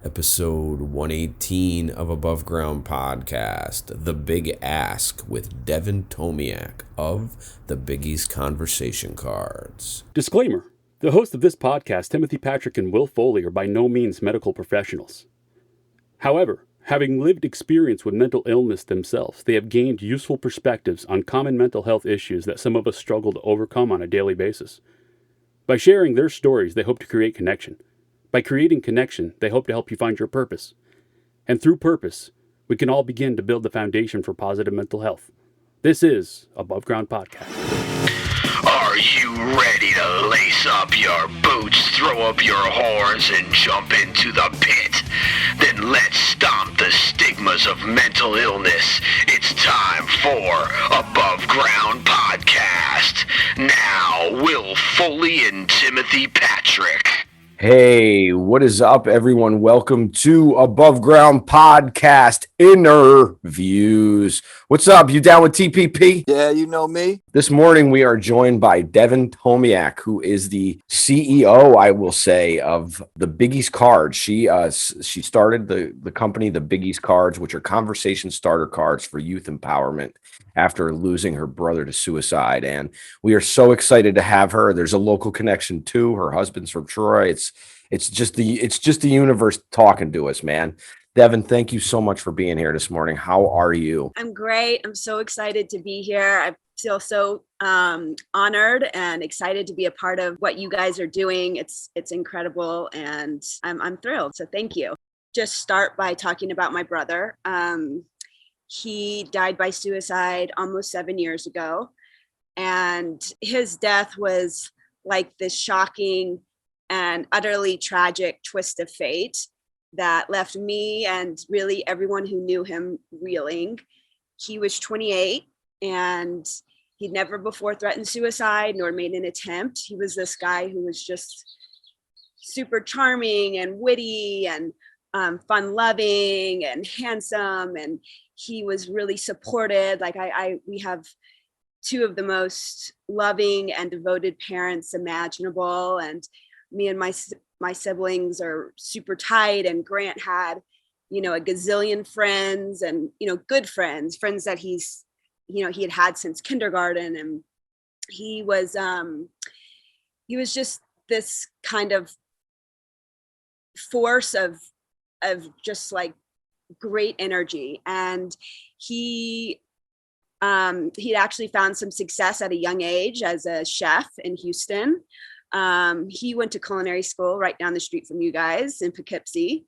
episode 118 of Above Ground Podcast, The Big Ask with Devin Tomiak of the Biggies Conversation Cards. Disclaimer. The hosts of this podcast, Timothy Patrick and Will Foley, are by no means medical professionals. However, having lived experience with mental illness themselves, they have gained useful perspectives on common mental health issues that some of us struggle to overcome on a daily basis. By sharing their stories, they hope to create connection. By creating connection, they hope to help you find your purpose. And through purpose, we can all begin to build the foundation for positive mental health. This is Above Ground Podcast. Are you ready to lace up your boots, throw up your horns, and jump into the pit? Then let's stomp the stigmas of mental illness. It's time for Above Ground Podcast. Now, Will Foley and Timothy Patrick. Hey, what is up, everyone? Welcome to Above Ground Podcast Interviews. What's up? You down with TPP? Yeah, you know me. This morning, we are joined by Devin Tomiak, who is the CEO, I will say, of the Biggies Cards. She started the company, the Biggies Cards, which are conversation starter cards for youth empowerment after losing her brother to suicide. And we are so excited to have her. There's a local connection too. Her husband's from Troy. It's just the universe talking to us, man. Devin, thank you so much for being here this morning. How are you? I'm great. I'm so excited to be here. I feel so honored and excited to be a part of what you guys are doing. It's incredible, and I'm thrilled. So thank you. Just start by talking about my brother. He died by suicide almost 7 years ago, and his death was like this shocking and utterly tragic twist of fate that left me and really everyone who knew him reeling. He was 28 and he'd never before threatened suicide nor made an attempt. He was this guy who was just super charming and witty and fun-loving and handsome, and he was really supported. Like we have two of the most loving and devoted parents imaginable, and me and my siblings are super tight, and Grant had, a gazillion friends and, good friends that he had since kindergarten. And he was just this kind of force of just like great energy. And he'd actually found some success at a young age as a chef in Houston. He went to culinary school right down the street from you guys in Poughkeepsie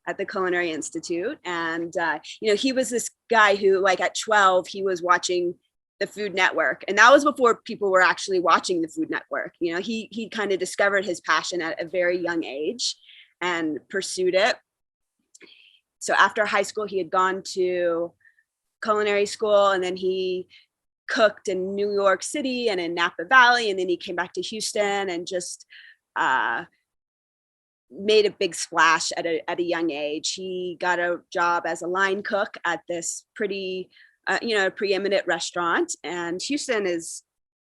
at the Culinary Institute. And, he was this guy who, like, at 12, he was watching the Food Network. And that was before people were actually watching the Food Network. He kind of discovered his passion at a very young age and pursued it. So after high school, he had gone to culinary school, and then he cooked in New York City and in Napa Valley. And then he came back to Houston and just made a big splash at a young age. He got a job as a line cook at this pretty, preeminent restaurant. And Houston is,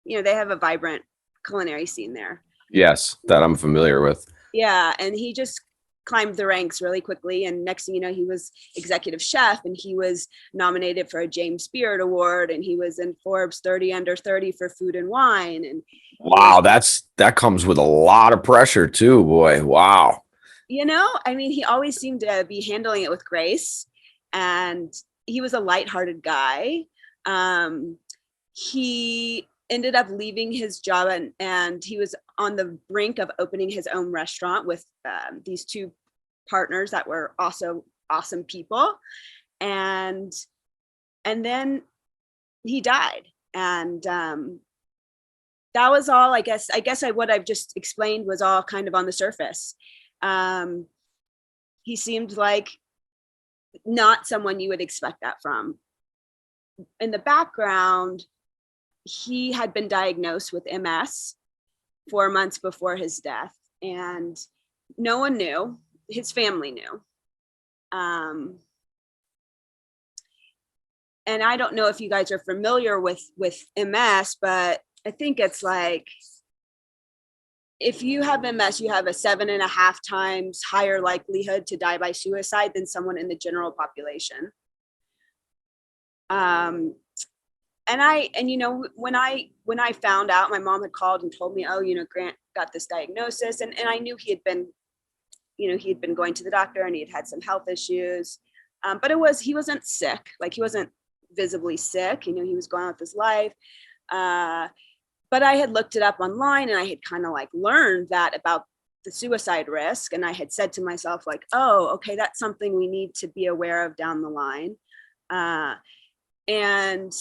they have a vibrant culinary scene there. Yes, that I'm familiar with. Yeah. And he just climbed the ranks really quickly, and next thing you know, he was executive chef, and he was nominated for a James Beard Award, and he was in Forbes 30 Under 30 for food and wine. And wow, that comes with a lot of pressure too, boy. Wow. He always seemed to be handling it with grace, and he was a lighthearted guy. He ended up leaving his job, and he was on the brink of opening his own restaurant with these two partners that were also awesome people. And then he died. And that was all, I guess what I've just explained was all kind of on the surface. He seemed like not someone you would expect that from. In the background, he had been diagnosed with MS 4 months before his death, and no one knew. His family knew. And I don't know if you guys are familiar with MS, but I think it's like if you have MS, you have a 7.5 times higher likelihood to die by suicide than someone in the general population. And when I found out, my mom had called and told me, oh, Grant got this diagnosis, and I knew he had been going to the doctor and he had had some health issues, but he wasn't sick. Like, he wasn't visibly sick. He was going on with his life. But I had looked it up online, and I had kind of like learned that about the suicide risk. And I had said to myself, like, oh, okay, that's something we need to be aware of down the line. And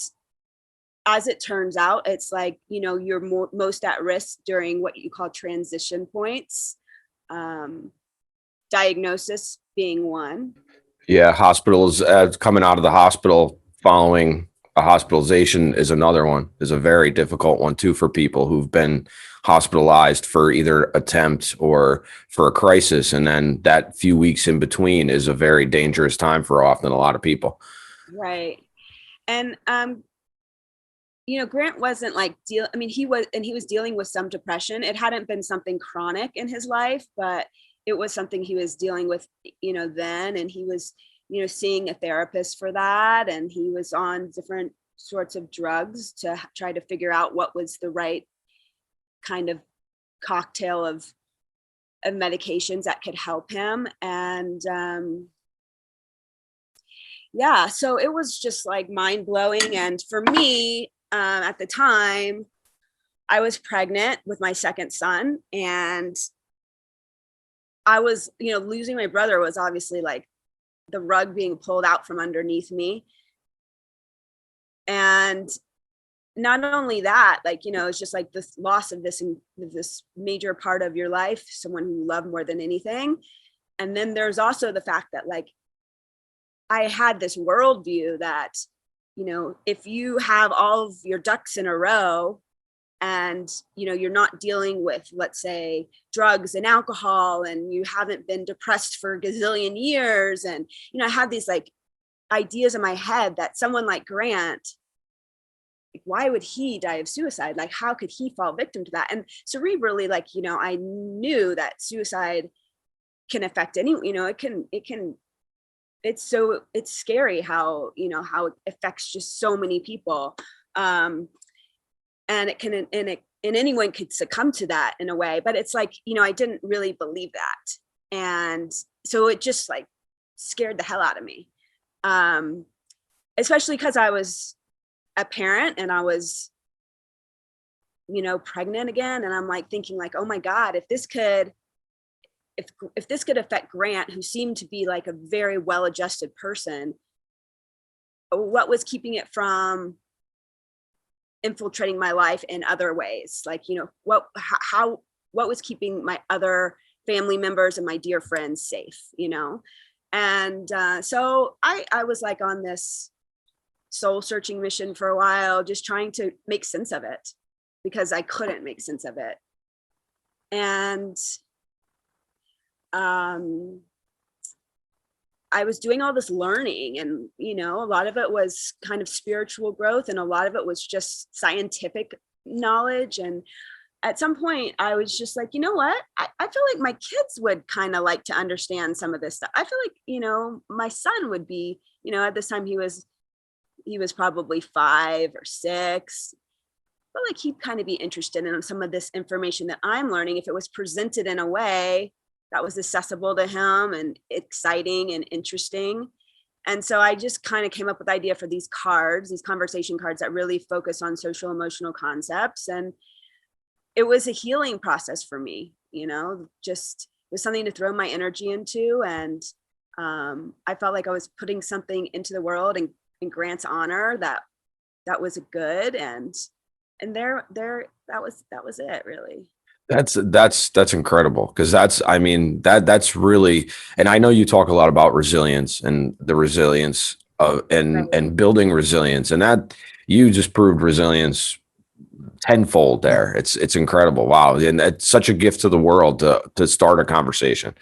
as it turns out, it's like, you're most at risk during what you call transition points, diagnosis being one. Yeah, hospitals, coming out of the hospital following a hospitalization is another one, is a very difficult one too for people who've been hospitalized for either attempt or for a crisis. And then that few weeks in between is a very dangerous time for often a lot of people. Right. And, Grant wasn't like he was dealing with some depression. It hadn't been something chronic in his life, but it was something he was dealing with, then, and he was, seeing a therapist for that. And he was on different sorts of drugs to try to figure out what was the right kind of cocktail of medications that could help him. And, yeah, so it was just like mind blowing. And for me, at the time, I was pregnant with my second son, and I was, losing my brother was obviously like the rug being pulled out from underneath me. And not only that, like, it's just like this loss of this major part of your life, someone who you love more than anything. And then there's also the fact that, like, I had this worldview that, if you have all of your ducks in a row and, you're not dealing with, let's say, drugs and alcohol, and you haven't been depressed for a gazillion years. And, I had these like ideas in my head that someone like Grant, like, why would he die of suicide? Like, how could he fall victim to that? And cerebrally, like, I knew that suicide can affect anyone, it's scary how it affects just so many people. And it can, and anyone could succumb to that in a way, but it's like, I didn't really believe that. And so it just like scared the hell out of me. Especially because I was a parent and I was, pregnant again. And I'm like thinking like, oh my God, if this could affect Grant, who seemed to be like a very well-adjusted person, what was keeping it from infiltrating my life in other ways? Like, what was keeping my other family members and my dear friends safe, And so I was like on this soul searching mission for a while, just trying to make sense of it, because I couldn't make sense of it. And I was doing all this learning, and, a lot of it was kind of spiritual growth, and a lot of it was just scientific knowledge. And at some point I was just like, you know what? I feel like my kids would kind of like to understand some of this stuff. I feel like, my son would be, at this time he was probably 5 or 6. But like he'd kind of be interested in some of this information that I'm learning if it was presented in a way that was accessible to him and exciting and interesting. And so I just kind of came up with the idea for these cards, these conversation cards that really focus on social emotional concepts. And it was a healing process for me, just it was something to throw my energy into. And I felt like I was putting something into the world in Grant's honor that was good. And there that was it, really. That's incredible, because that's really, and I know you talk a lot about resilience and the resilience of and building resilience, and that you just proved resilience tenfold there. It's incredible. Wow. And it's such a gift to the world to start a conversation.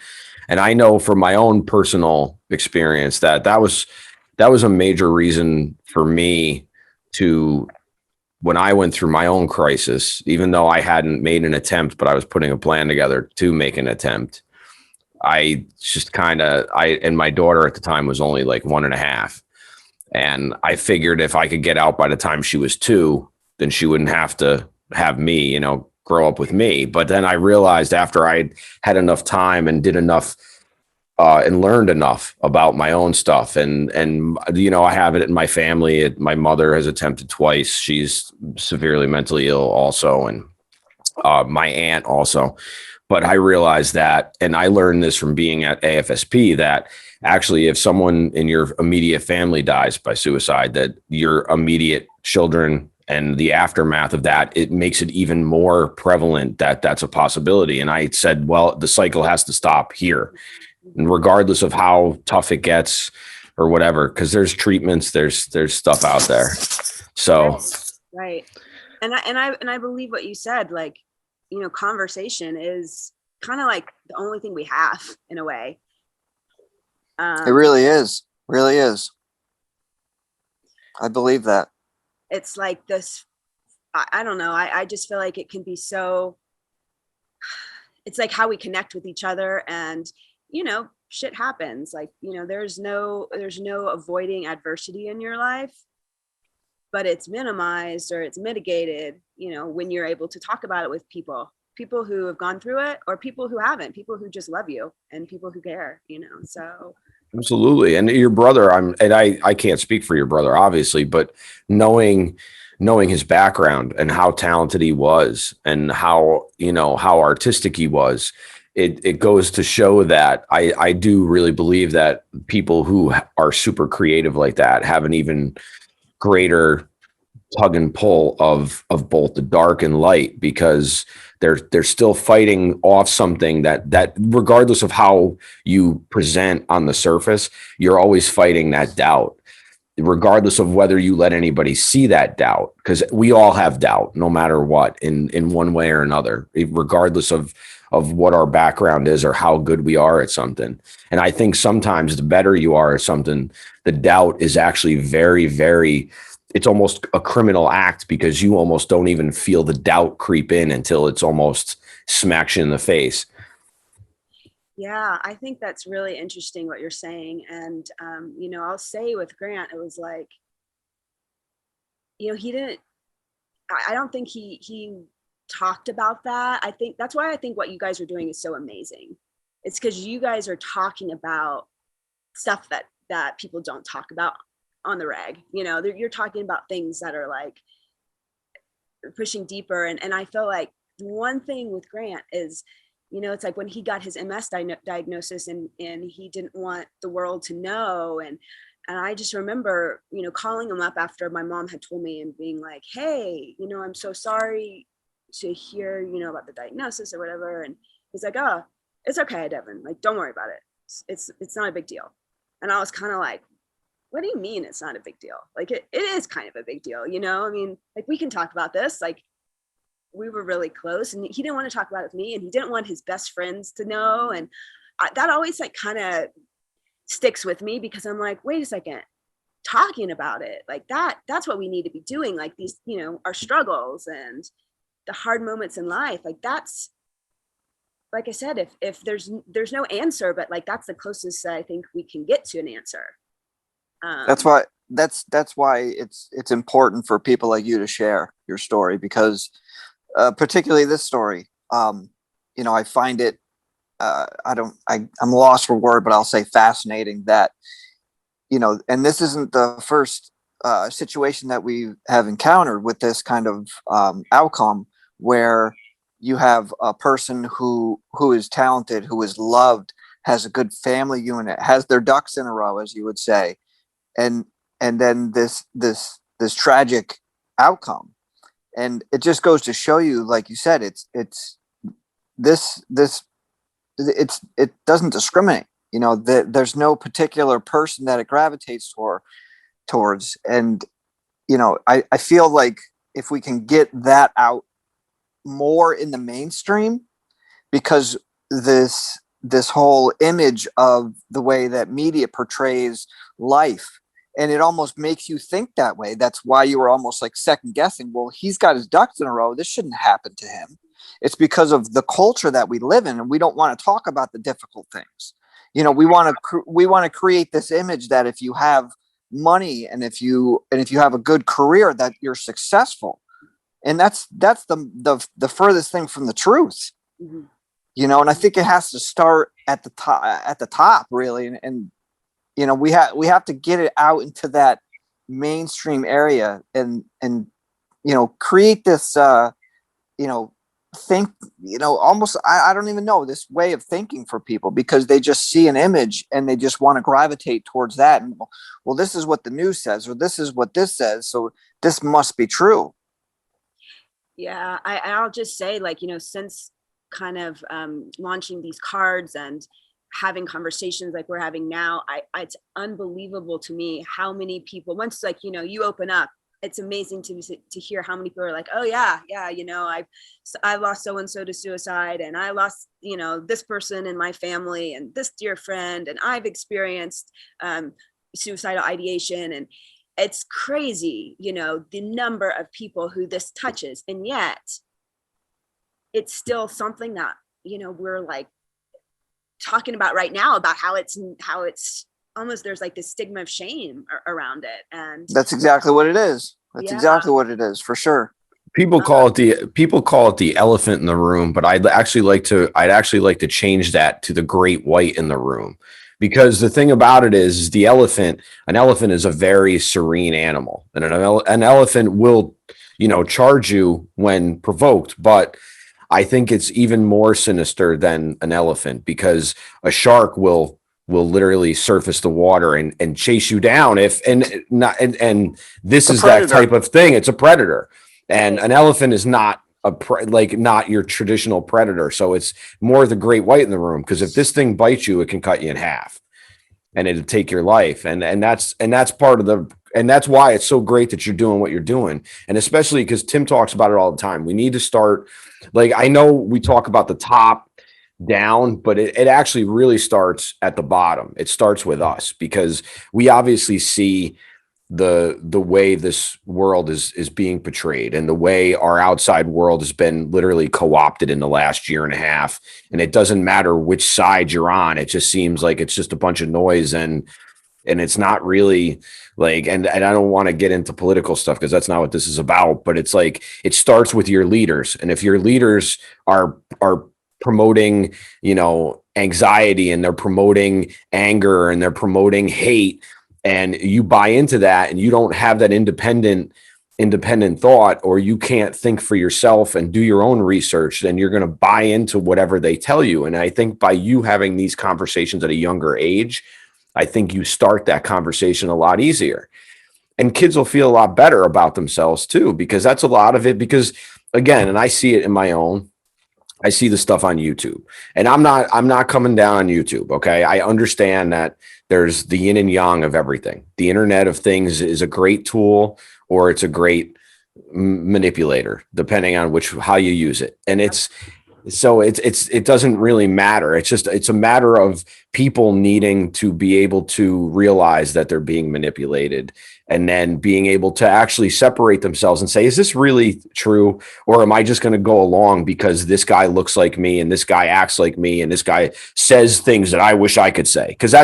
And I know from my own personal experience that was a major reason for me to when I went through my own crisis, even though I hadn't made an attempt, but I was putting a plan together to make an attempt, I just and my daughter at the time was only like 1.5. And I figured if I could get out by the time she was 2, then she wouldn't have to have me, grow up with me. But then I realized after I had enough time and did enough and learned enough about my own stuff, and I have it in my family. My mother has attempted twice. She's severely mentally ill also, and my aunt also. But I realized that, and I learned this from being at AFSP, that actually if someone in your immediate family dies by suicide, that your immediate children and the aftermath of that, it makes it even more prevalent that that's a possibility. And I said, well, the cycle has to stop here. And regardless of how tough it gets or whatever, because there's treatments, there's stuff out there. So right. And I believe what you said, like, conversation is kind of like the only thing we have in a way. It really is. I believe that. It's like this, I don't know. I just feel like it can be so, it's like how we connect with each other, and, shit happens. Like, there's no avoiding adversity in your life, but it's minimized or it's mitigated, when you're able to talk about it with people who have gone through it, or people who haven't, people who just love you and people who care, so. Absolutely. And your brother, I can't speak for your brother, obviously, but knowing his background and how talented he was and how artistic he was, it goes to show that I do really believe that people who are super creative like that have an even greater tug and pull of both the dark and light, because they're still fighting off something that regardless of how you present on the surface, you're always fighting that doubt, regardless of whether you let anybody see that doubt, because we all have doubt no matter what, in one way or another, regardless of what our background is or how good we are at something. And I think sometimes the better you are at something, the doubt is actually very, very, it's almost a criminal act, because you almost don't even feel the doubt creep in until it's almost smacks you in the face. Yeah, I think that's really interesting what you're saying. And, I'll say with Grant, it was like, I don't think he talked about that. I think that's why I think what you guys are doing is so amazing. It's because you guys are talking about stuff that people don't talk about on the reg. You're talking about things that are like pushing deeper. And I feel like one thing with Grant is, it's like when he got his MS diagnosis and he didn't want the world to know. And I just remember, calling him up after my mom had told me and being like, hey, I'm so sorry to hear, about the diagnosis or whatever. And he's like, oh, it's okay, Devin. Like, don't worry about it. It's not a big deal. And I was kind of like, what do you mean it's not a big deal? Like, it is kind of a big deal, I mean, like, we can talk about this. Like, we were really close, and he didn't want to talk about it with me, and he didn't want his best friends to know. And that always like kind of sticks with me, because I'm like, wait a second, talking about it like that's what we need to be doing. Like these, our struggles and the hard moments in life. Like that's, like I said, if there's no answer, but like, that's the closest I think we can get to an answer. That's why it's important for people like you to share your story, because particularly this story, I find it, I'm lost for word, but I'll say fascinating that, and this isn't the first situation that we have encountered with this kind of outcome, where you have a person who is talented, who is loved, has a good family unit, has their ducks in a row, as you would say, and then this tragic outcome. And it just goes to show you, like you said, it doesn't discriminate. There's no particular person that it gravitates towards. And, I feel like if we can get that out more in the mainstream, because this whole image of the way that media portrays life And it almost makes you think that way. That's why you were almost like second guessing. Well, he's got his ducks in a row. This shouldn't happen to him. It's because of the culture that we live in, and we don't want to talk about the difficult things. You know, we want to create this image that if you have money and if you have a good career, that you're successful, and that's the furthest thing from the truth. Mm-hmm. You know, and I think it has to start at the top really, and you know, we have to get it out into that mainstream area and you know, create this you know, think, you know, almost I don't even know, this way of thinking for people, because they just see an image and they just want to gravitate towards that, and well, this is what the news says, or this is what this says, so this must be true. Yeah, I'll just say, like, you know, since kind of launching these cards and having conversations like we're having now, it's unbelievable to me how many people, once, like, you know, you open up, it's amazing to hear how many people are like, oh yeah, you know, I lost so and so to suicide, and I lost, you know, this person in my family, and this dear friend, and I've experienced suicidal ideation, and it's crazy, you know, the number of people who this touches, and yet it's still something that, you know, we're like talking about right now, about how it's almost, there's like this stigma of shame around it. And That's exactly what it is. That's exactly what it is, for sure. People call it the elephant in the room, but I'd actually like to change that to the great white in the room, because the thing about it is an elephant is a very serene animal, and an elephant will, you know, charge you when provoked, but I think it's even more sinister than an elephant, because a shark will literally surface the water and chase you down if and this is that type of thing. It's a predator, and an elephant is not not your traditional predator. So it's more the great white in the room, because if this thing bites you, it can cut you in half and it'll take your life. And that's part of and that's why it's so great that you're doing what you're doing. And especially because Tim talks about it all the time. We need to start, like, I know we talk about the top down, but it actually really starts at the bottom. It starts with us, because we obviously see the way this world is being portrayed, and the way our outside world has been literally co-opted in the last year and a half. And it doesn't matter which side you're on. It just seems like it's just a bunch of noise, and it's not really like, and I don't want to get into political stuff, because that's not what this is about, but it's like, it starts with your leaders. And if your leaders are promoting, you know, anxiety, and they're promoting anger, and they're promoting hate, and you buy into that, and you don't have that independent thought, or you can't think for yourself and do your own research, then you're going to buy into whatever they tell you. And I think by you having these conversations at a younger age, I think you start that conversation a lot easier, and kids will feel a lot better about themselves too, because that's a lot of it. Because again, and I see it in my own, I see the stuff on YouTube, and I'm not coming down on YouTube. Okay. I understand that there's the yin and yang of everything. The Internet of Things is a great tool, or it's a great manipulator, depending on how you use it. And it doesn't really matter. It's a matter of people needing to be able to realize that they're being manipulated, and then being able to actually separate themselves and say, is this really true? Or am I just going to go along because this guy looks like me, and this guy acts like me, and this guy says things that I wish I could say? Because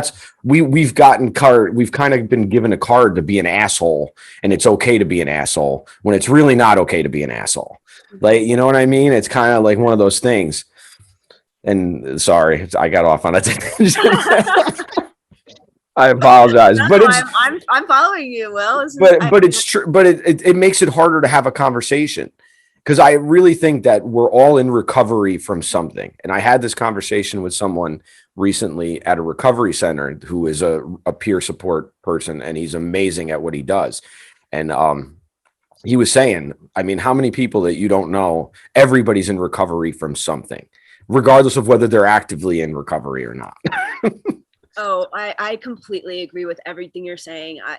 we've kind of been given a card to be an asshole, and it's okay to be an asshole, when it's really not okay to be an asshole. Like, you know what I mean? It's kind of like one of those things. And sorry, I got off on a tangent. I apologize, no, but I'm following you, Will. But it's true. But it makes it harder to have a conversation, because I really think that we're all in recovery from something. And I had this conversation with someone recently at a recovery center who is a peer support person, and he's amazing at what he does. And he was saying, I mean, how many people that you don't know, everybody's in recovery from something, regardless of whether they're actively in recovery or not. Oh, I completely agree with everything you're saying. I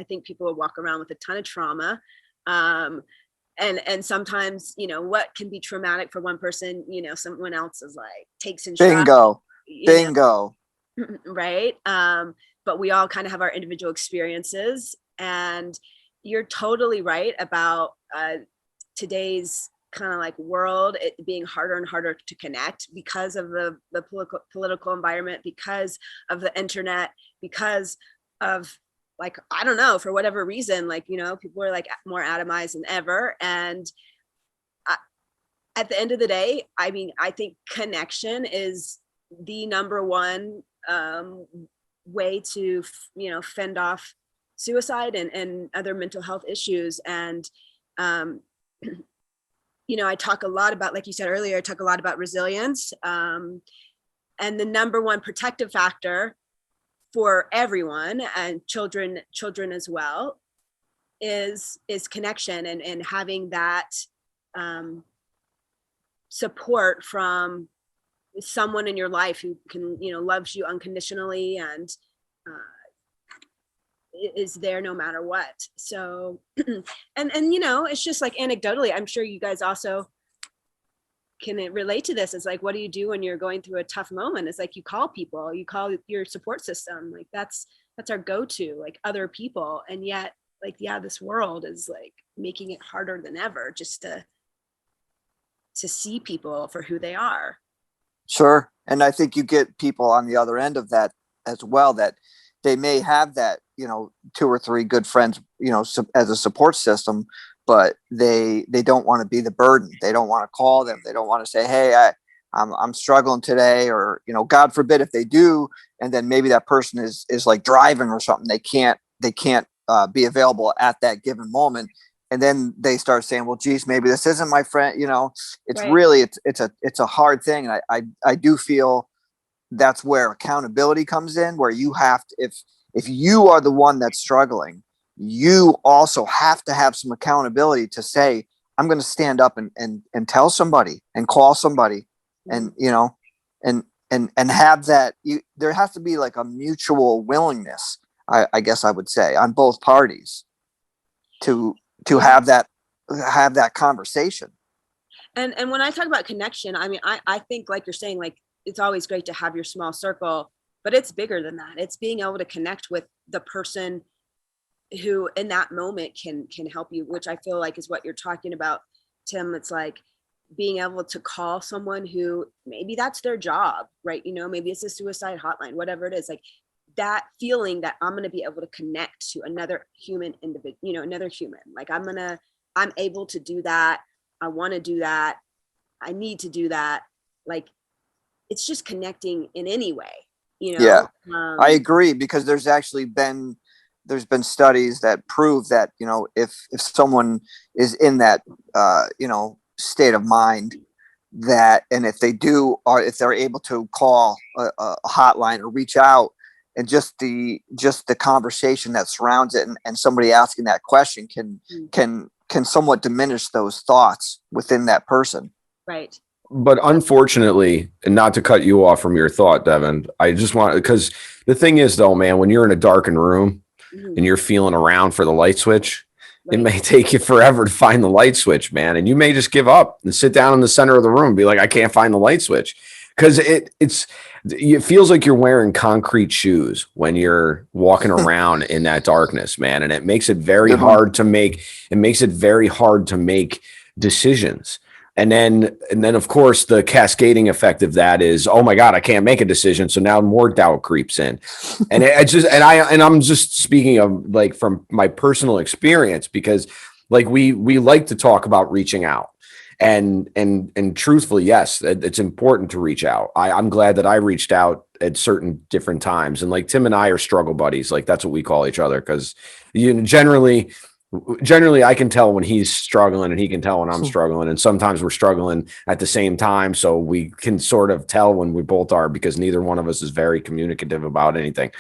think people will walk around with a ton of trauma. And sometimes, you know, what can be traumatic for one person, you know, someone else is like takes in Bingo. Know, right. but we all kind of have our individual experiences. And you're totally right about today's kind of like world, it being harder and harder to connect because of the political environment, because of the internet, because of like, I don't know, for whatever reason, like, you know, people are like more atomized than ever. And at the end of the day, I mean, I think connection is the number one way to, you know, fend off suicide and other mental health issues. And you know, I talk a lot about, like you said earlier, I talk a lot about resilience. And the number one protective factor for everyone, and children as well, is connection, and having that support from someone in your life who can, you know, loves you unconditionally and is there no matter what. So, and you know, it's just like anecdotally, I'm sure you guys also can relate to this. It's like, what do you do when you're going through a tough moment? It's like, you call people, you call your support system. Like that's our go-to, like other people. And yet, like, yeah, this world is like making it harder than ever just to see people for who they are. Sure. And I think you get people on the other end of that as well, that they may have that, you know, 2 or 3 good friends, you know, as a support system, but they don't want to be the burden. They don't want to call them. They don't want to say, hey, I'm struggling today, or, you know, God forbid if they do, and then maybe that person is like driving or something. They can't be available at that given moment. And then they start saying, well, geez, maybe this isn't my friend. You know, it's Right. really, it's a hard thing. And I do feel that's where accountability comes in, where you have to, if you are the one that's struggling, you also have to have some accountability to say, I'm going to stand up and tell somebody and call somebody, and, you know, and have that, there has to be like a mutual willingness, I guess I would say, on both parties to have that conversation. And when I talk about connection, I mean, I think, like you're saying, like, it's always great to have your small circle, but it's bigger than that. It's being able to connect with the person who in that moment can help you, which I feel like is what you're talking about, Tim. It's like being able to call someone who maybe that's their job, right? You know, maybe it's a suicide hotline, whatever it is, like that feeling that I'm going to be able to connect to another human individual, you know, another human. Like I'm able to do that. I want to do that. I need to do that. Like, it's just connecting in any way, you know? Yeah, I agree, because there's been studies that prove that, you know, if someone is in that, you know, state of mind, that, and if they do, or if they're able to call a hotline or reach out, and just the conversation that surrounds it, and somebody asking that question can somewhat diminish those thoughts within that person. Right. But unfortunately, and not to cut you off from your thought, Devin, I just want, because the thing is though, man, when you're in a darkened room and you're feeling around for the light switch, Right. it may take you forever to find the light switch, man. And you may just give up and sit down in the center of the room and be like, I can't find the light switch. Because it feels like you're wearing concrete shoes when you're walking around in that darkness, man. And it makes it very hard to make decisions. And then of course the cascading effect of that is, oh my God, I can't make a decision. So now more doubt creeps in. And I'm just speaking of like from my personal experience, because like we like to talk about reaching out, and truthfully, yes, it's important to reach out. I'm glad that I reached out at certain different times. And like Tim and I are struggle buddies. Like that's what we call each other. Cause generally I can tell when he's struggling and he can tell when I'm struggling, and sometimes we're struggling at the same time. So we can sort of tell when we both are, because neither one of us is very communicative about anything.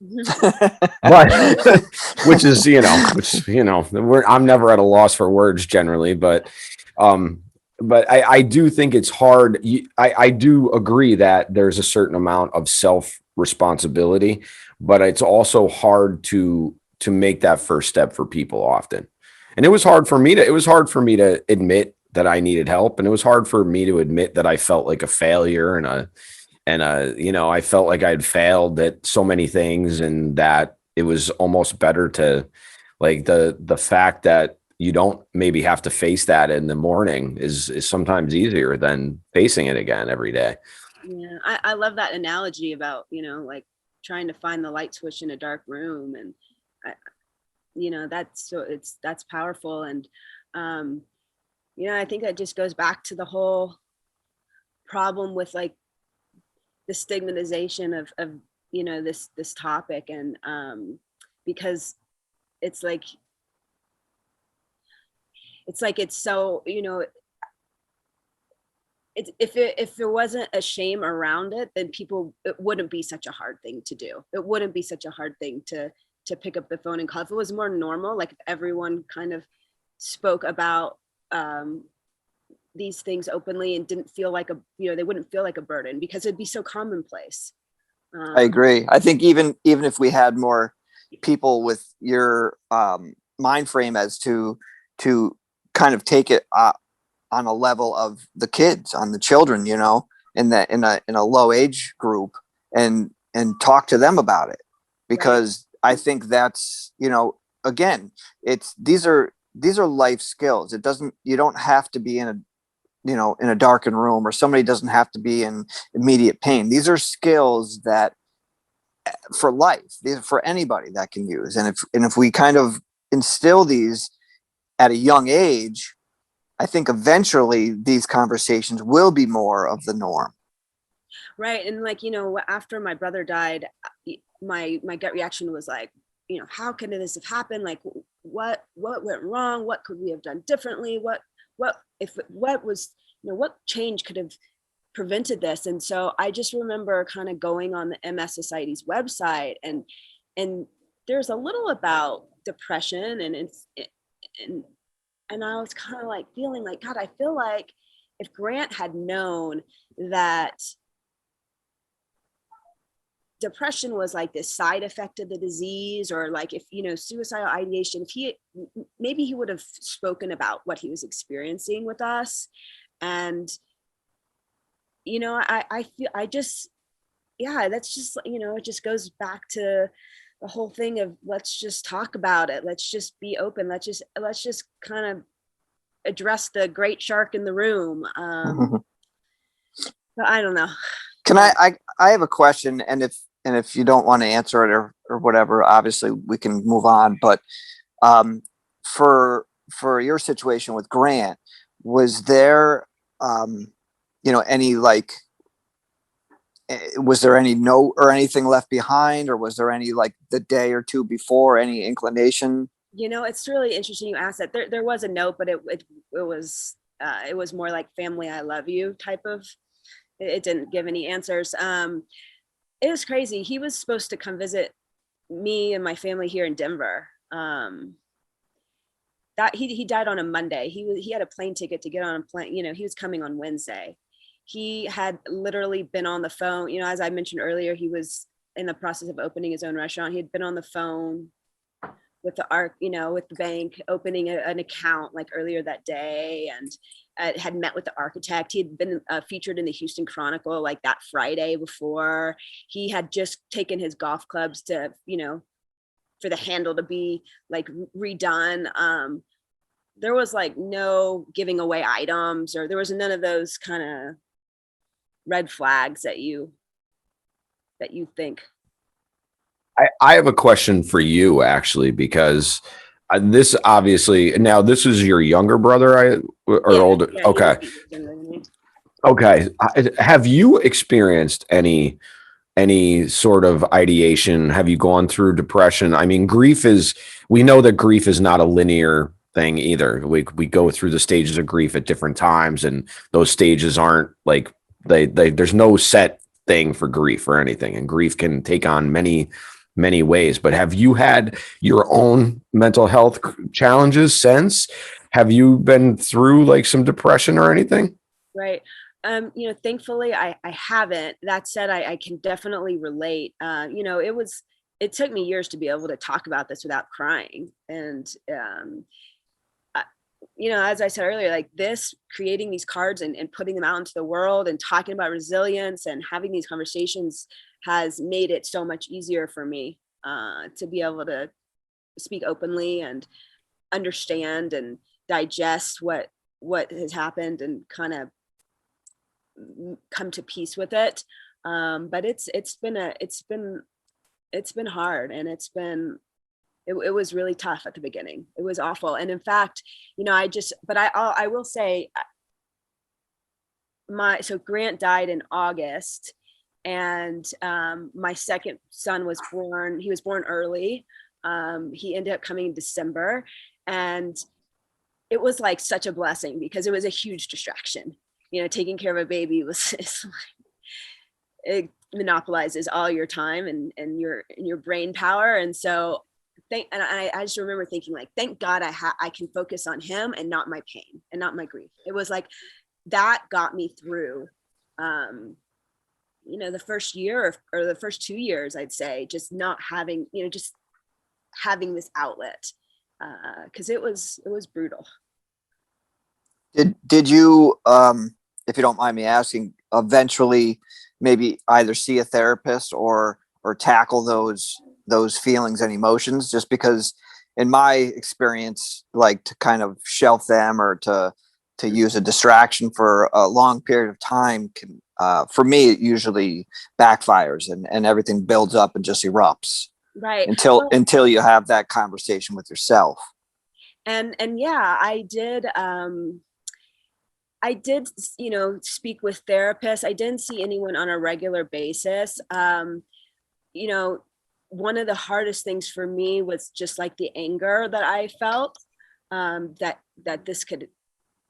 But I'm never at a loss for words generally, but I do think it's hard. I do agree that there's a certain amount of self responsibility, but it's also hard to make that first step for people often. And it was hard for me to admit that I needed help. And it was hard for me to admit that I felt like a failure and And, I felt like I'd failed at so many things, and that it was almost better to, like, the fact that you don't maybe have to face that in the morning is sometimes easier than facing it again every day. Yeah, I love that analogy about, like trying to find the light switch in a dark room. And I, that's powerful. And, I think that just goes back to the whole problem with like the stigmatization of this topic. And, because it's like, it's so, if there wasn't a shame around it, then it wouldn't be such a hard thing to do. It wouldn't be such a hard thing to pick up the phone and call. If it was more normal, like if everyone kind of spoke about these things openly and didn't feel like they wouldn't feel like a burden, because it'd be so commonplace. I agree. I think even if we had more people with your mind frame as to kind of take it on a level of the kids, on the children, in a low age group, and talk to them about it, because I think that's, again, these are life skills. You don't have to be in a darkened room, or somebody doesn't have to be in immediate pain. These are skills that for life, these are for anybody that can use. And if we kind of instill these at a young age, I think eventually these conversations will be more of the norm. Right. And like, after my brother died, my gut reaction was like, how can this have happened? Like, what went wrong? What could we have done differently? What change could have prevented this? And so I just remember kind of going on the MS Society's website, and there's a little about depression, and I was kind of like feeling like, God, I feel like if Grant had known that depression was like this side effect of the disease, or like if, suicidal ideation, maybe he would have spoken about what he was experiencing with us. And, I feel, that's just, it just goes back to the whole thing of, let's just talk about it. Let's just be open. Let's just kind of address the great shark in the room. But I don't know. Can I have a question, and if you don't want to answer it or whatever, obviously we can move on. But for your situation with Grant, was there any like, was there any note or anything left behind, or was there any, like, the day or two before, any inclination? It's really interesting you asked that. There was a note, but it was more like family, I love you type of. It didn't give any answers. It was crazy. He was supposed to come visit me and my family here in Denver. That he died on a Monday. He had a plane ticket to get on a plane. He was coming on Wednesday. He had literally been on the phone. As I mentioned earlier, he was in the process of opening his own restaurant. He had been on the phone with with the bank, opening an account like earlier that day, and had met with the architect. He had been featured in the Houston Chronicle like that Friday before. He had just taken his golf clubs to, for the handle to be like redone. There was like no giving away items, or there was none of those kind of red flags that you think. I have a question for you, actually, because this obviously, now this is your younger brother, older? Yeah, Okay. Okay. Have you experienced any sort of ideation? Have you gone through depression? I mean, we know that grief is not a linear thing either. We go through the stages of grief at different times, and those stages aren't like there's no set thing for grief or anything, and grief can take on many ways. But have you had your own mental health challenges since? Have you been through like some depression or anything? Right. Thankfully I haven't. That said, I can definitely relate. It took me years to be able to talk about this without crying. And as I said earlier, like this, creating these cards and putting them out into the world and talking about resilience and having these conversations has made it so much easier for me to be able to speak openly and understand and digest what has happened and kind of come to peace with it. But it's been hard, and it was really tough at the beginning. It was awful. And in fact, I will say so Grant died in August, and my second son was born. He was born early. He ended up coming in December, and it was like such a blessing because it was a huge distraction. Taking care of a baby it monopolizes all your time and your brain power. And so I just remember thinking, like, thank God I can focus on him and not my pain and not my grief. It was like that got me through the first year or the first 2 years, I'd say, just not having, just having this outlet, because it was brutal. Did you, if you don't mind me asking, eventually maybe either see a therapist or tackle those feelings and emotions? Just because in my experience, like, to kind of shelf them or to use a distraction for a long period of time can, for me, it usually backfires and everything builds up and just erupts. Right. Until you have that conversation with yourself. And yeah, I did, speak with therapists. I didn't see anyone on a regular basis. One of the hardest things for me was just like the anger that I felt, that this could,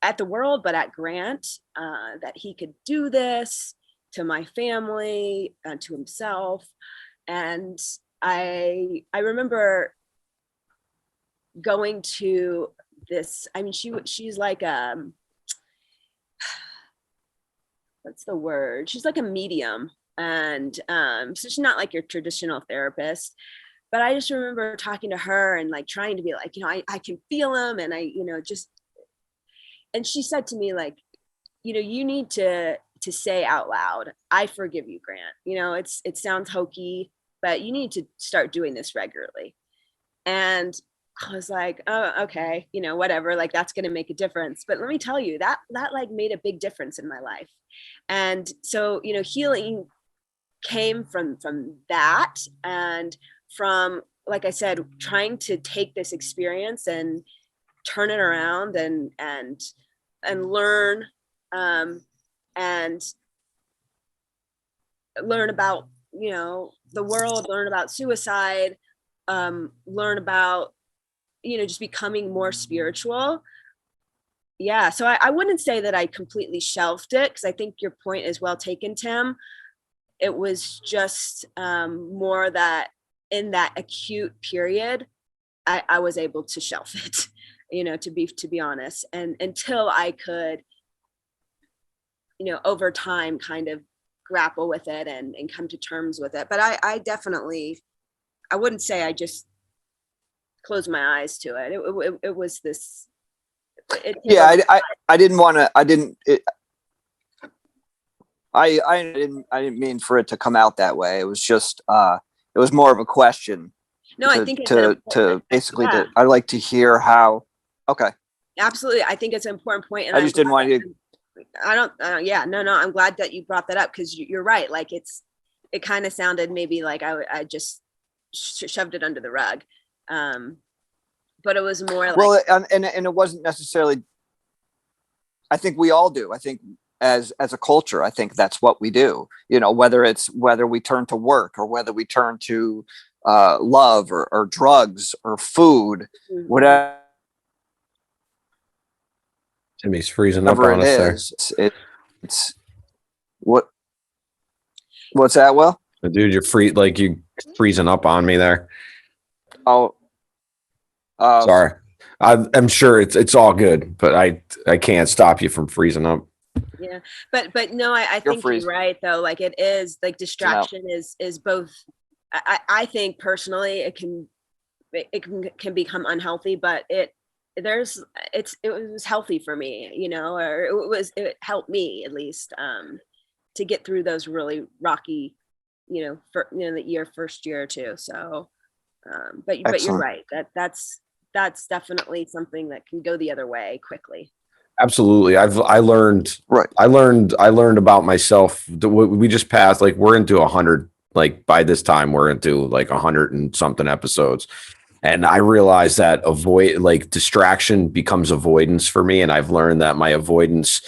at the world, but at Grant, that he could do this to my family and to himself. And I remember going to this, I mean, she's like, what's the word? She's like a medium. And so she's not like your traditional therapist, but I just remember talking to her and like trying to be like, I can feel him. And and she said to me, like, you need to say out loud, I forgive you, Grant. It sounds hokey, but you need to start doing this regularly. And I was like, oh, okay, whatever, like that's going to make a difference. But let me tell you, that like made a big difference in my life. And so, healing came from that, and from, like I said, trying to take this experience and turn it around and learn, and learn about, the world, learn about suicide, learn about, just becoming more spiritual. Yeah. So I wouldn't say that I completely shelved it, because I think your point is well taken, Tim. It was just more that in that acute period, I was able to shelf it, to be honest. And until I could, over time kind of grapple with it and come to terms with it. But I definitely, I wouldn't say I just closed my eyes to it. It was this. Yeah, I didn't want to. I didn't mean for it to come out that way. It was just. It was more of a question. No, I think it's to basically. Yeah. I'd like to hear how. Okay. Absolutely, I think it's an important point, and I just didn't want you. I don't. Yeah, no. I'm glad that you brought that up, because you're right. Like it kind of sounded maybe like I just shoved it under the rug. But it was more like, well, and it wasn't necessarily. I think we all do. I think as a culture, I think that's what we do. Whether we turn to work or whether we turn to love or drugs or food, mm-hmm. whatever. Timmy's freezing up on us there. It's what's that? Will? Dude, you freezing up on me there. Oh. Sorry. I'm sure it's all good, but I can't stop you from freezing up. Yeah, but no, I think you're right though. Like it is like distraction is both. I think personally it can become unhealthy, but it was healthy for me, you know, or it helped me at least to get through those really rocky, you know, the first year or two. So but you're Excellent. right, that's definitely something that can go the other way quickly. Absolutely. I learned Right. I learned about myself. We just passed, like, we're into 100, like by this time we're into like 100 and something episodes. And I realized that distraction becomes avoidance for me. And I've learned that my avoidance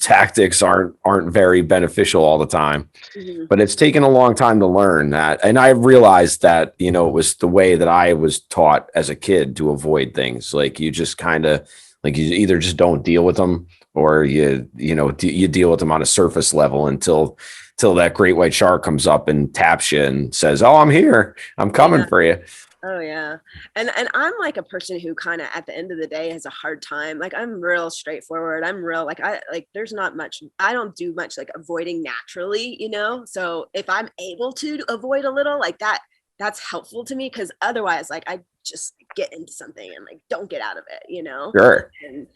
tactics aren't very beneficial all the time. Mhm. But it's taken a long time to learn that. And I realized that, it was the way that I was taught as a kid to avoid things. Like, you just kind of, like, you either just don't deal with them, or you deal with them on a surface level until that great white shark comes up and taps you and says, "Oh, I'm here. I'm coming Yeah. for you." Oh yeah. And I'm like a person who kind of at the end of the day has a hard time. Like I'm real straightforward. I'm real like I like there's not much, I don't do much like avoiding naturally, you know? So if I'm able to avoid a little like that, that's helpful to me, because otherwise like I just get into something and like don't get out of it, you know? Sure. And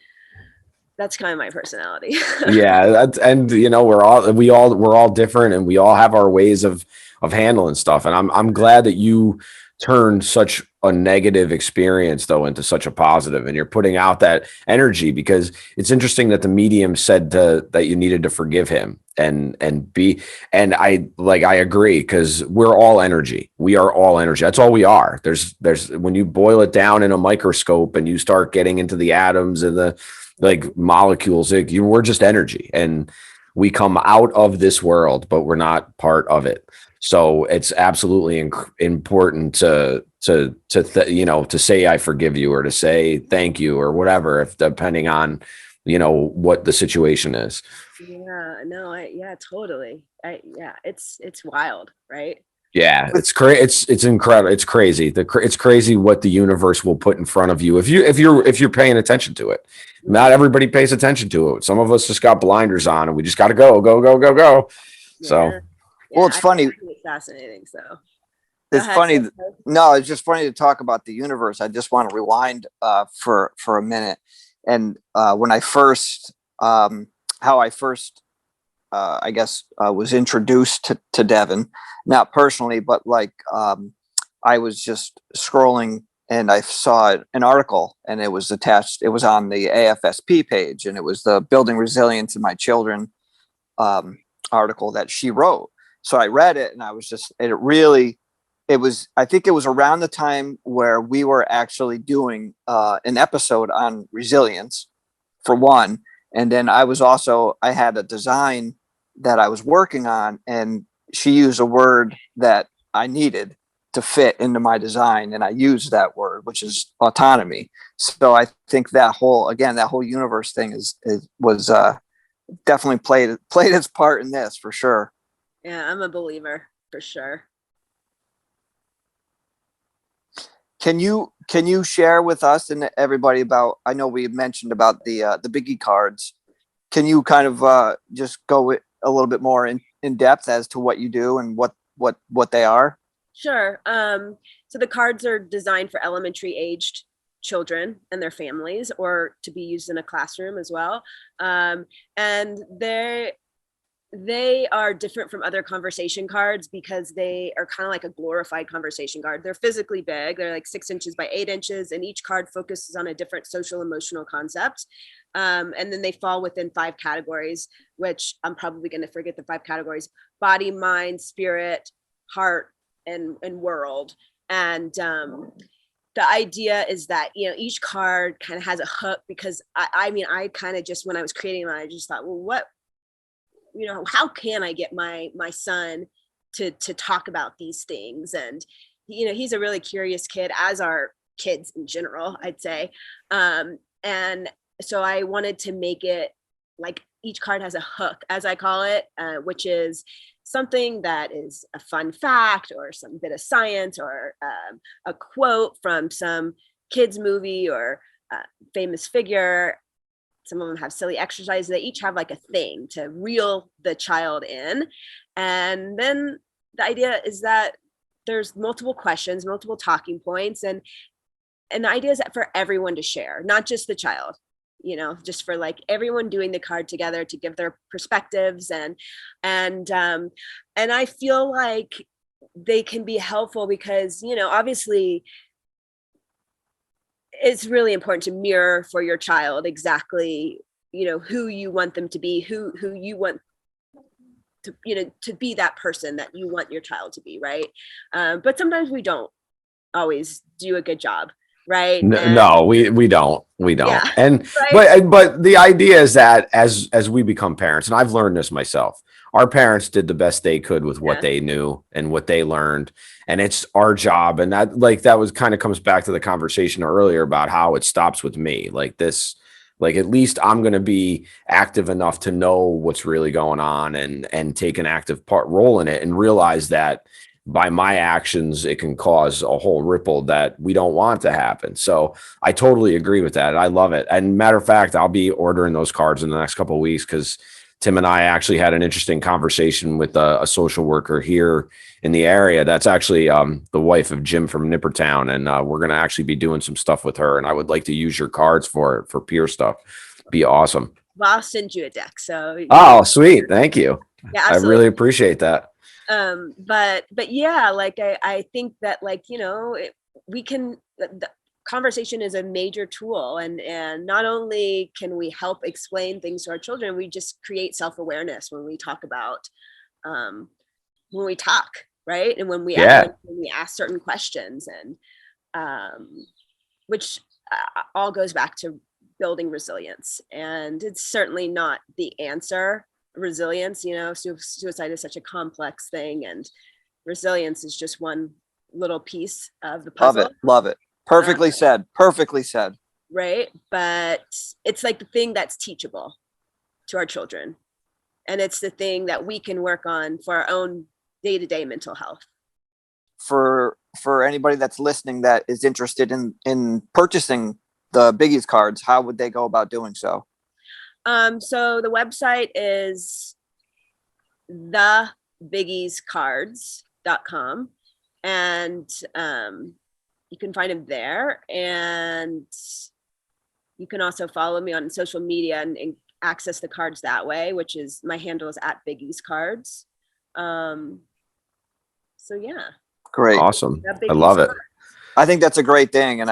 that's kind of my personality. Yeah, and we're all different, and we all have our ways of handling stuff. And I'm glad that you turned such a negative experience though into such a positive, and you're putting out that energy, because it's interesting that the medium said that you needed to forgive him and be, and I agree, because we're all energy. We are all energy. That's all we are. There's when you boil it down in a microscope and you start getting into the atoms and the like molecules, we're just energy, and we come out of this world, but we're not part of it. So it's absolutely important to say I forgive you, or to say thank you, or whatever, if depending on what the situation is. Yeah, no, yeah, totally. Yeah, it's wild, right? Yeah, With it's incredible. It's crazy. It's crazy what the universe will put in front of you if you're paying attention to it. Not Mhm. everybody pays attention to it. Some of us just got blinders on, and we just got to go, go, go, go, go. So Yeah. well, Yeah, it's I funny. think it's fascinating. So go It's ahead. funny. No, it's just funny to talk about the universe. I just want to rewind for a minute. And when I first, how I first, I guess, was introduced to Devin, not personally, but like I was just scrolling and I saw an article, and it was attached. It was on the AFSP page, and it was the Building Resilience in My Children um, article that she wrote. So I read it, and it was, I think it was around the time where we were actually doing an episode on resilience, for one. And then I had a design that I was working on, and she used a word that I needed to fit into my design. And I used that word, which is autonomy. So I think that whole universe thing was definitely played its part in this, for sure. Yeah, I'm a believer for sure. Can you share with us and everybody about? I know we mentioned about the Biggie cards. Can you kind of just go a little bit more in depth as to what you do and what they are? Sure. So the cards are designed for elementary aged children and their families, or to be used in a classroom as well. And they are different from other conversation cards because they are kind of like a glorified conversation card. They're physically big. They're like 6 inches by 8 inches, and each card focuses on a different social emotional concept. And then they fall within 5 categories, which I'm probably going to forget the 5 categories: body, mind, spirit, heart, and world. And the idea is that each card kind of has a hook, because I mean I kind of just, when I was creating them, I just thought, well, what, how can I get my son to talk about these things? And he's a really curious kid, as are kids in general, I'd say. And so I wanted to make it like each card has a hook, as I call it, which is something that is a fun fact or some bit of science, or a quote from some kids movie or famous figure. Some of them have silly exercises. They each have like a thing to reel the child in. And then the idea is that there's multiple questions, multiple talking points, and and the idea is that for everyone to share, not just the child, just for like everyone doing the card together to give their perspectives, and I feel like they can be helpful because, obviously it's really important to mirror for your child exactly, who you want them to be, who you want to, to be that person that you want your child to be. Right. But sometimes we don't always do a good job. Right. No, we don't. Yeah, And right. but the idea is that as we become parents, and I've learned this myself, our parents did the best they could with what Yeah. they knew and what they learned. And it's our job. And that was kind of comes back to the conversation earlier about how it stops with me. Like this, like at least I'm going to be active enough to know what's really going on and take an active role in it and realize that by my actions, it can cause a whole ripple that we don't want to happen. So I totally agree with that. I love it. And matter of fact, I'll be ordering those cards in the next couple of weeks because Tim and I actually had an interesting conversation with a social worker here in the area. That's actually the wife of Jim from Nippertown. And we're going to actually be doing some stuff with her. And I would like to use your cards for peer stuff. Be awesome. Well, I'll send you a deck. So. Oh, sweet. Thank you. Yeah, absolutely. I really appreciate that. But yeah, like I think that like, we can, the conversation is a major tool, and not only can we help explain things to our children, we just create self-awareness when we talk about, when we talk, right? And when we ask certain questions, and which all goes back to building resilience. And it's certainly not the answer. Resilience, suicide is such a complex thing, and resilience is just one little piece of the puzzle. Love it. Perfectly said. Right. But it's like the thing that's teachable to our children, and it's the thing that we can work on for our own day-to-day mental health. For anybody that's listening that is interested in purchasing the Biggies cards, how would they go about doing so? So the website is thebiggiescards.com, and you can find them there, and you can also follow me on social media and access the cards that way, which is my handle is @biggiescards. So yeah. Great. Awesome. I love it. I think that's a great thing. And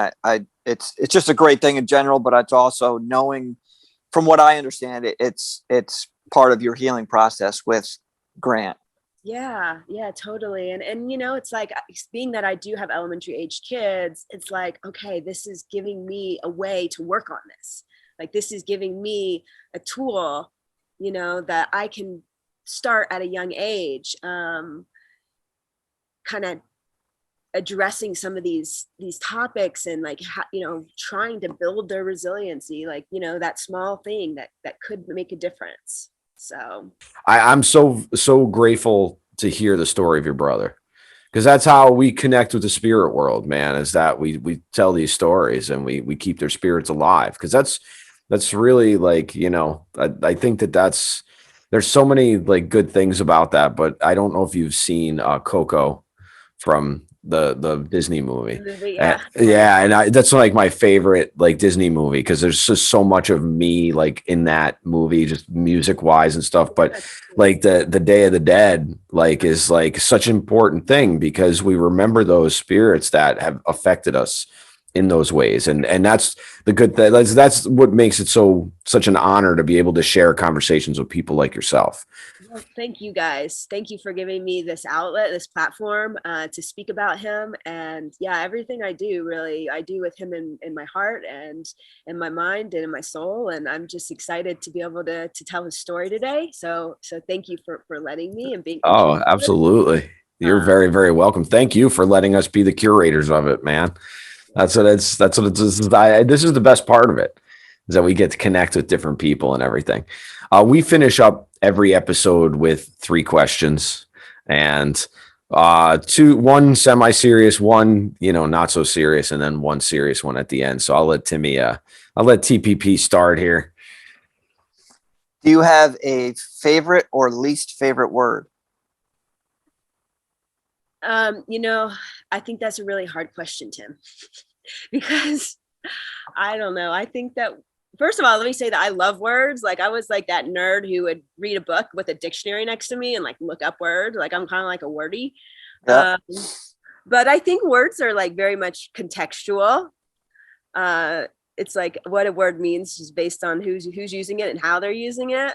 it's just a great thing in general, but it's also knowing, from what I understand, it's part of your healing process with Grant. Yeah, totally. And it's like, being that I do have elementary age kids, it's like, okay, this is giving me a way to work on this. Like, this is giving me a tool, that I can start at a young age, kind of addressing some of these topics, and like, trying to build their resiliency, like, that small thing that could make a difference. So I'm so grateful to hear the story of your brother, because that's how we connect with the spirit world, man, is that we tell these stories and we keep their spirits alive. Because that's really like, I think there's so many like good things about that, but I don't know if you've seen Coco from the Disney movie. Yeah. And that's like my favorite like Disney movie, because there's just so much of me like in that movie, just music wise and stuff. But like the Day of the Dead like is like such an important thing, because we remember those spirits that have affected us in those ways, and that's the good thing. That's what makes it such an honor to be able to share conversations with people like yourself. Well, thank you guys. Thank you for giving me this outlet, this platform, to speak about him. And yeah, everything I do, really, I do with him in my heart and in my mind and in my soul. And I'm just excited to be able to tell his story today. So thank you for letting me and being. Oh, absolutely. You're very, very welcome. Thank you for letting us be the curators of it, man. That's what it's. This is the best part of it, is that we get to connect with different people and everything. We finish up every episode with 3 questions, and one semi-serious, one not so serious, and then one serious one at the end. So I'll let TPP start here. Do you have a favorite or least favorite word? I think that's a really hard question, Tim. because I don't know. I think that, first of all, let me say that I love words. Like, I was like that nerd who would read a book with a dictionary next to me and like look up words. Like, I'm kind of like a wordy. Yeah. But I think words are like very much contextual. It's like what a word means is based on who's using it and how they're using it.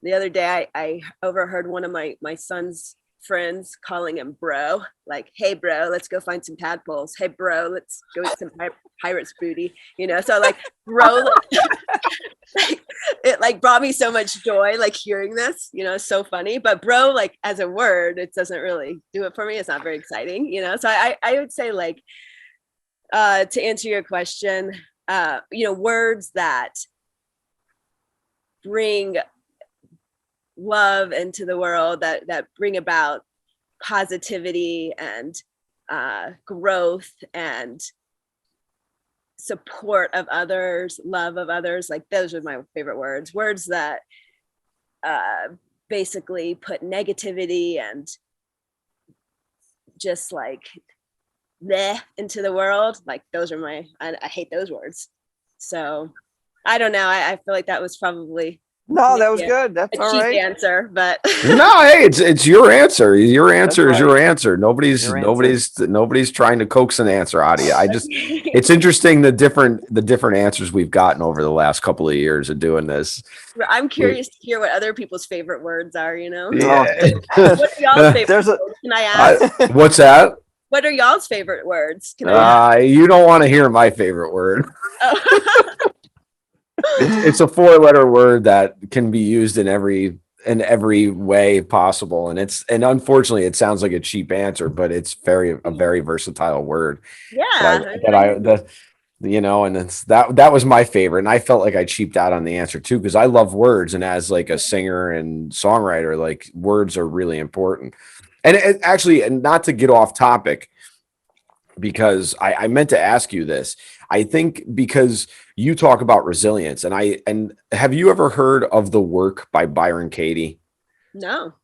The other day, I overheard one of my son's friends calling him bro, like, hey bro, let's go find some tadpoles. Hey bro, let's go eat some pirates booty, so like bro, it like brought me so much joy, like hearing this, so funny. But bro, like as a word, it doesn't really do it for me. It's not very exciting, so I would say, like, to answer your question, words that bring love into the world, that bring about positivity and growth and support of others, love of others. Like, those are my favorite words that basically put negativity and just like bleh into the world. Like, those are I hate those words. So I don't know. I feel like that was probably No, that was good. That's a all cheap right. answer, but No, hey, it's your answer. Your answer is right. your answer. Nobody's trying to coax an answer out of you. It's interesting the different answers we've gotten over the last couple of years of doing this. I'm curious to hear what other people's favorite words are, Yeah. What are y'all's favorite words? Can I ask? What's that? What are y'all's favorite words? Can I ask? You don't want to hear my favorite word. Oh. It's a 4-letter word that can be used in every way possible, and unfortunately it sounds like a cheap answer, but it's a very versatile word. Yeah. And that was my favorite, and I felt like I cheaped out on the answer too, because I love words, and as like a singer and songwriter, like, words are really important. And and not to get off topic, because I meant to ask you this. I think because you talk about resilience, and have you ever heard of The Work by Byron Katie? No.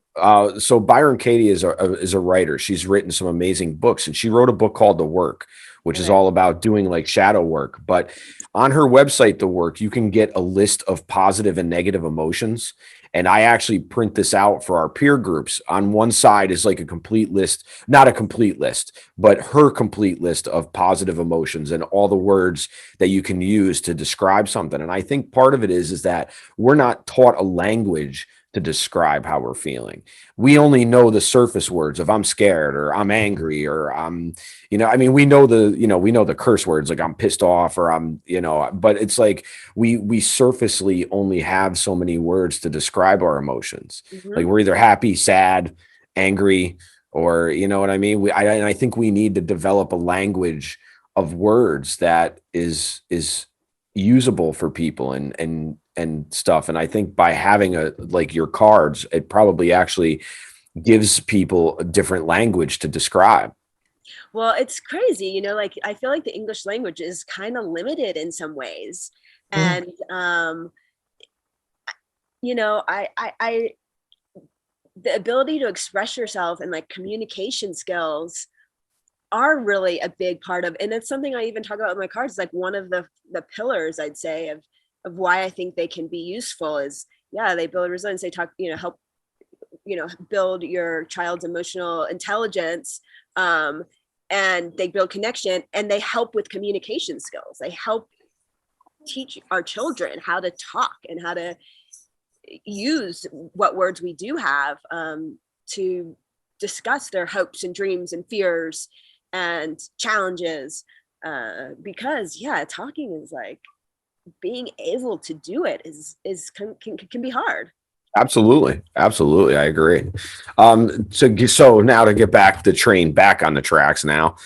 So Byron Katie is a writer. She's written some amazing books, and she wrote a book called The Work, which is all about doing like shadow work. But on her website, The Work, you can get a list of positive and negative emotions. And I actually print this out for our peer groups. On one side is like a complete list, not a complete list, but her complete list of positive emotions and all the words that you can use to describe something. And I think part of it is that we're not taught a language to describe how we're feeling. We only know the surface words of I'm scared, or I'm angry, or I'm, we know the curse words, like I'm pissed off, or I'm, but it's like we surfacely only have so many words to describe our emotions. Mm-hmm. Like, we're either happy, sad, angry, or, you know what I mean? And I think we need to develop a language of words that is usable for people and stuff. And I think by having like your cards, it probably actually gives people a different language to describe. Well, it's crazy, like, I feel like the English language is kind of limited in some ways. And, I the ability to express yourself and like communication skills are really a big part of, and it's something I even talk about with my cards. Like, one of the pillars, I'd say, of why I think they can be useful is, they build resilience. They talk, help, build your child's emotional intelligence, and they build connection, and they help with communication skills. They help teach our children how to talk and how to use what words we do have, to discuss their hopes and dreams and fears and challenges, because talking is like, being able to do it can be hard. Absolutely. I agree. So now to get back the train back on the tracks now.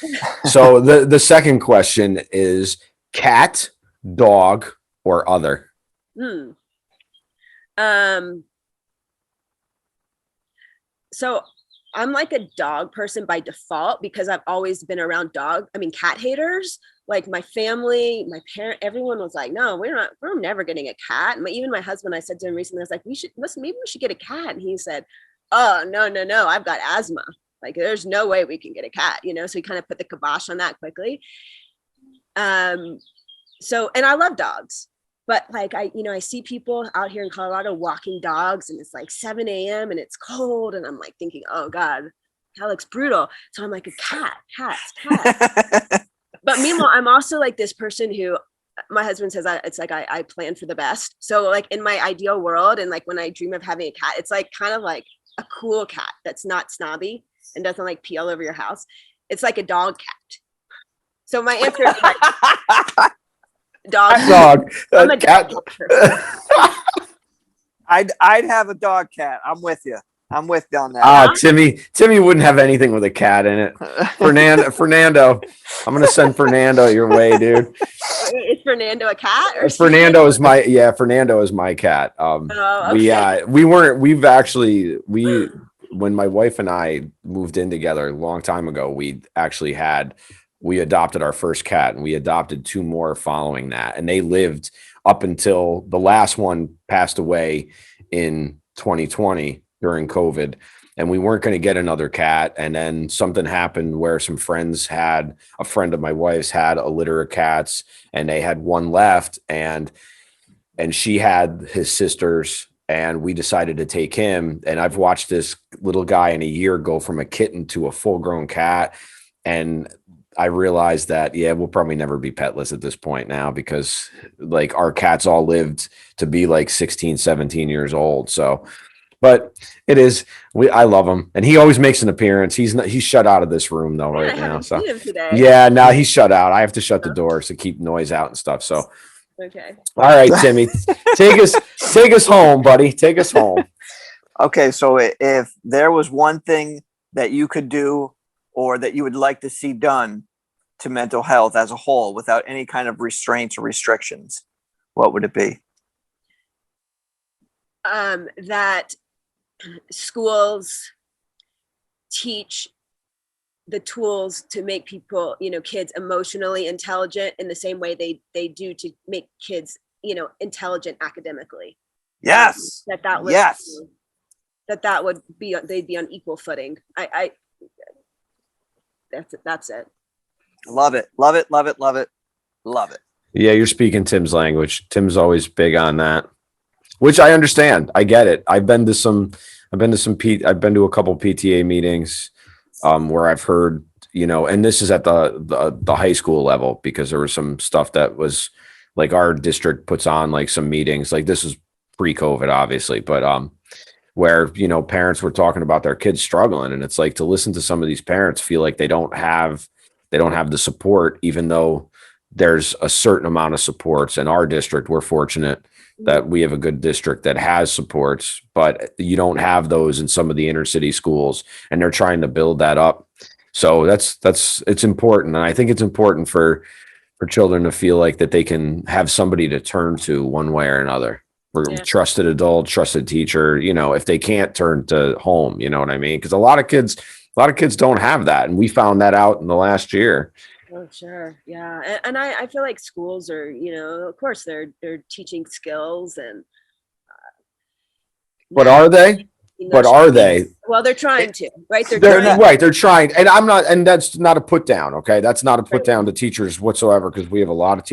So the second question is cat, dog, or other? So I'm like a dog person by default, because I've always been around cat haters. Like, my family, my parent, everyone was like, no, we're never getting a cat. And even my husband, I said to him recently, I was like, maybe we should get a cat. And he said, oh, no, I've got asthma. Like, there's no way we can get a cat, so we kind of put the kibosh on that quickly. So, and I love dogs, but like, I see people out here in Colorado walking dogs, and it's like 7 a.m. and it's cold. And I'm like thinking, oh God, that looks brutal. So I'm like, a cats. But meanwhile, I'm also like this person who, my husband says it's like I plan for the best. So like in my ideal world, and like when I dream of having a cat, it's like kind of like a cool cat that's not snobby and doesn't like pee all over your house. It's like a dog cat. So my answer is like dog. I'm a cat. dog person. I'd have a dog cat. I'm with you on that. Timmy wouldn't have anything with a cat in it. Fernando, I'm gonna send Fernando your way, dude. Is Fernando a cat? Or Fernando is my cat. okay. When my wife and I moved in together a long time ago, we adopted our first cat, and we adopted 2 more following that. And they lived up until the last one passed away in 2020 during COVID. And we weren't going to get another cat. And then something happened where a friend of my wife's had a litter of cats, and they had one left, and she had his sisters, and we decided to take him. And I've watched this little guy in a year go from a kitten to a full grown cat. And I realized that, we'll probably never be petless at this point now, because like our cats all lived to be like 16, 17 years old. So, but it is, I love him, and he always makes an appearance. He's shut out of this room though right now. So yeah, now he's shut out. I have to shut the doors to keep noise out and stuff. So, okay. All right, Timmy, take us home, buddy. Take us home. Okay. So if there was one thing that you could do, or that you would like to see done to mental health as a whole without any kind of restraints or restrictions, what would it be? That schools teach the tools to make people, kids emotionally intelligent in the same way they do to make kids, intelligent academically. Yes. That would be, they'd be on equal footing. That's it. Love it. Yeah, you're speaking Tim's language. Tim's always big on that, which I understand. I get it. I've been to a couple PTA meetings where I've heard, and this is at the high school level, because there was some stuff that was like our district puts on like some meetings, like this is pre-COVID obviously, but where, parents were talking about their kids struggling. And it's like, to listen to some of these parents feel like they don't have the support, even though there's a certain amount of supports in our district. We're fortunate that we have a good district that has supports, but you don't have those in some of the inner city schools, and they're trying to build that up. So it's important. And I think it's important for children to feel like that they can have somebody to turn to one way or another. Trusted adult, trusted teacher, if they can't turn to home, you know what I mean? Because a lot of kids don't have that. And we found that out in the last year. Oh, sure. Yeah. And I feel like schools are, of course they're teaching skills and. But are they? But are they? Well, they're trying to, right? They're trying. And that's not a put down. Okay. That's not a put down to teachers whatsoever. Cause we have a lot of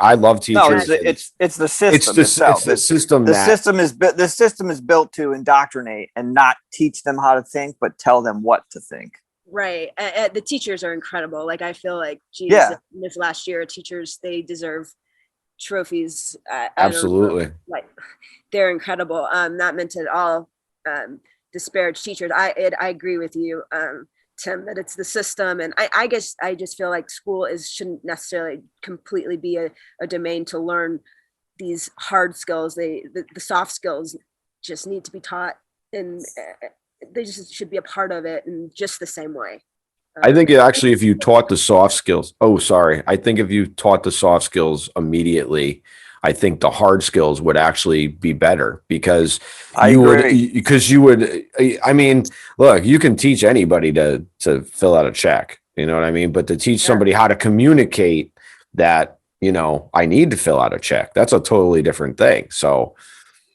I love teachers. No, it's the system itself. It's the system. The system is built to indoctrinate and not teach them how to think, but tell them what to think. Right. The teachers are incredible. Like, I feel like, this last year, teachers, they deserve trophies. Absolutely. Like, they're incredible. Not meant to at all disparage teachers. I agree with you, Tim, that it's the system. And I guess I just feel like school shouldn't necessarily completely be a domain to learn these hard skills. The soft skills just need to be taught, and they just should be a part of it in just the same way. I think if you taught the soft skills, I think if you taught the soft skills immediately, I think the hard skills would actually be better, because look, you can teach anybody to fill out a check, you know what I mean? But to teach somebody how to communicate that, I need to fill out a check, that's a totally different thing. So.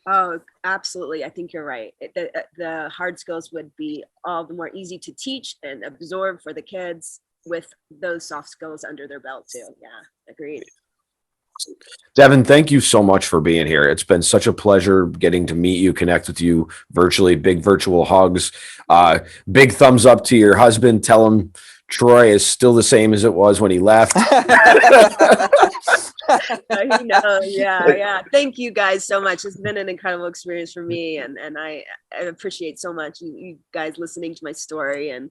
Oh, absolutely. I think you're right. The hard skills would be all the more easy to teach and absorb for the kids with those soft skills under their belt too. Yeah, agreed. Devin, thank you so much for being here. It's been such a pleasure getting to meet you, connect with you virtually. Big virtual hugs. Big thumbs up to your husband. Tell him Troy is still the same as it was when he left. Yeah. Thank you guys so much. It's been an incredible experience for me, and I appreciate so much you guys listening to my story and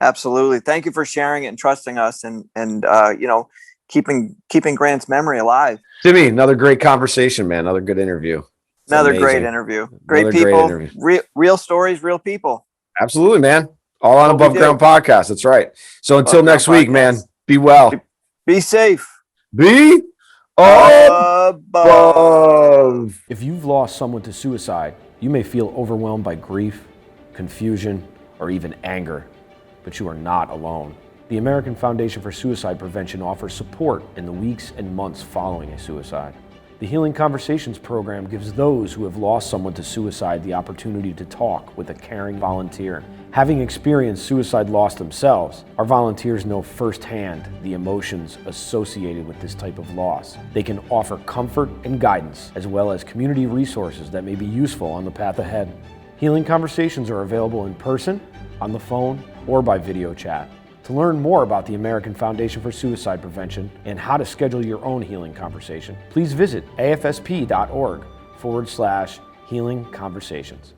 absolutely. Thank you for sharing it and trusting us, and keeping Grant's memory alive. Timmy, another great conversation, man. Another good interview. It's another amazing. Great interview. Great people. Real stories, real people. Absolutely, man. All on Above Ground Podcast. That's right. So until next week, man, be well. Be safe. Be above. If you've lost someone to suicide, you may feel overwhelmed by grief, confusion, or even anger, but you are not alone. The American Foundation for Suicide Prevention offers support in the weeks and months following a suicide. The Healing Conversations program gives those who have lost someone to suicide the opportunity to talk with a caring volunteer. Having experienced suicide loss themselves, our volunteers know firsthand the emotions associated with this type of loss. They can offer comfort and guidance, as well as community resources that may be useful on the path ahead. Healing Conversations are available in person, on the phone, or by video chat. To learn more about the American Foundation for Suicide Prevention and how to schedule your own healing conversation, please visit afsp.org/healing conversations.